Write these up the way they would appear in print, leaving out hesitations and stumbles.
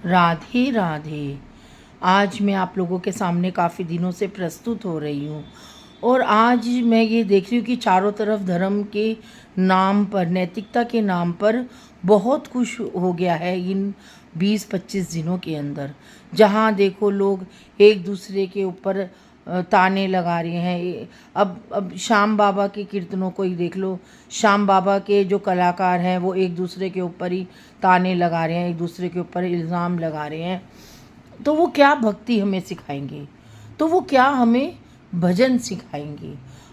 राधे राधे। आज मैं आप लोगों के सामने काफ़ी दिनों से प्रस्तुत हो रही हूँ और आज मैं ये देख रही हूँ कि चारों तरफ धर्म के नाम पर, नैतिकता के नाम पर बहुत कुछ हो गया है इन 20-25 दिनों के अंदर। जहाँ देखो लोग एक दूसरे के ऊपर ताने लगा रहे हैं। अब श्याम बाबा के कीर्तनों को ही देख लो, श्याम बाबा के जो कलाकार हैं वो एक दूसरे के ऊपर ही ताने लगा रहे हैं, एक दूसरे के ऊपर इल्ज़ाम लगा रहे हैं। तो वो क्या भक्ति हमें सिखाएंगे, तो वो क्या हमें भजन सिखाएंगे।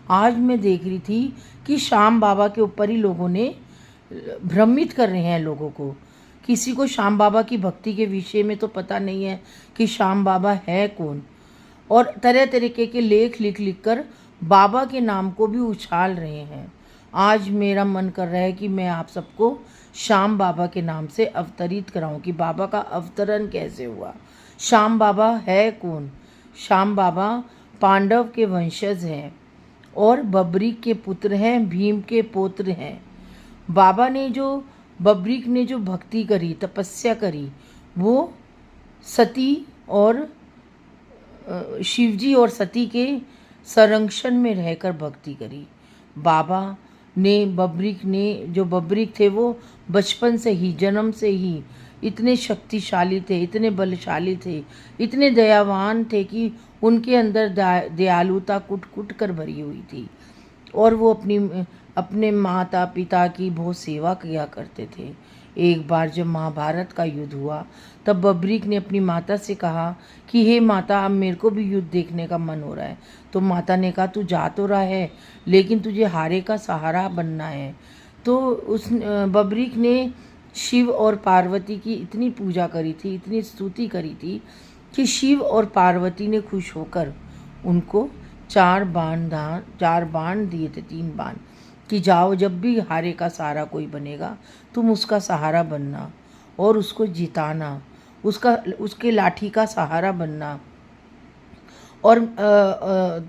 आज मैं देख रही थी कि श्याम बाबा के ऊपर ही लोगों ने भ्रमित कर रहे हैं लोगों को। किसी को श्याम बाबा की भक्ति के विषय में तो पता नहीं है कि श्याम बाबा है कौन, और तरह तरीके के लेख लिख लिख कर बाबा के नाम को भी उछाल रहे हैं। आज मेरा मन कर रहा है कि मैं आप सबको श्याम बाबा के नाम से अवतरित कराऊं कि बाबा का अवतरण कैसे हुआ, श्याम बाबा है कौन। श्याम बाबा पांडव के वंशज हैं और बबरीक के पुत्र हैं, भीम के पौत्र हैं। बाबा ने जो बबरीक ने जो भक्ति करी, तपस्या करी, वो सती और शिवजी और सती के संरक्षण में रहकर भक्ति करी। बाबा ने बबरीक थे वो बचपन से ही, जन्म से ही इतने शक्तिशाली थे, इतने बलशाली थे, इतने दयावान थे कि उनके अंदर दयालुता कुट कुट कर भरी हुई थी और वो अपने माता पिता की बहुत सेवा किया करते थे। एक बार जब महाभारत का युद्ध हुआ तब बबरीक ने अपनी माता से कहा कि हे माता, अब मेरे को भी युद्ध देखने का मन हो रहा है। तो माता ने कहा तू जा तो रहा है लेकिन तुझे हारे का सहारा बनना है। तो उस बबरीक ने शिव और पार्वती की इतनी पूजा करी थी, इतनी स्तुति करी थी कि शिव और पार्वती ने खुश होकर उनको 4 बाण दिए थे, 3 बाण, कि जाओ जब भी हारे का सहारा कोई बनेगा तुम उसका सहारा बनना और उसको जिताना, उसके लाठी का सहारा बनना। और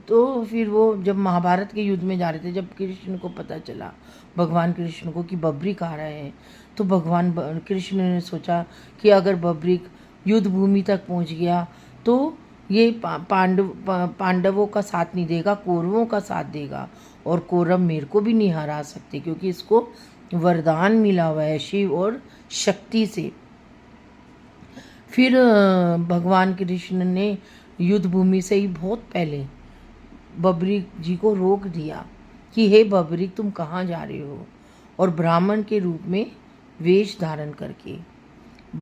तो फिर वो जब महाभारत के युद्ध में जा रहे थे, जब कृष्ण को पता चला, भगवान कृष्ण को, कि बबरीक आ रहे हैं, तो भगवान कृष्ण ने सोचा कि अगर बबरीक युद्ध भूमि तक पहुंच गया तो ये पांडवों का साथ नहीं देगा, कौरवों का साथ देगा, और कौरव मेरे को भी नहीं हरा सकते क्योंकि इसको वरदान मिला हुआ है शिव और शक्ति से। फिर भगवान कृष्ण ने युद्ध भूमि से ही बहुत पहले बबरीक जी को रोक दिया कि हे बबरीक, तुम कहाँ जा रहे हो, और ब्राह्मण के रूप में वेश धारण करके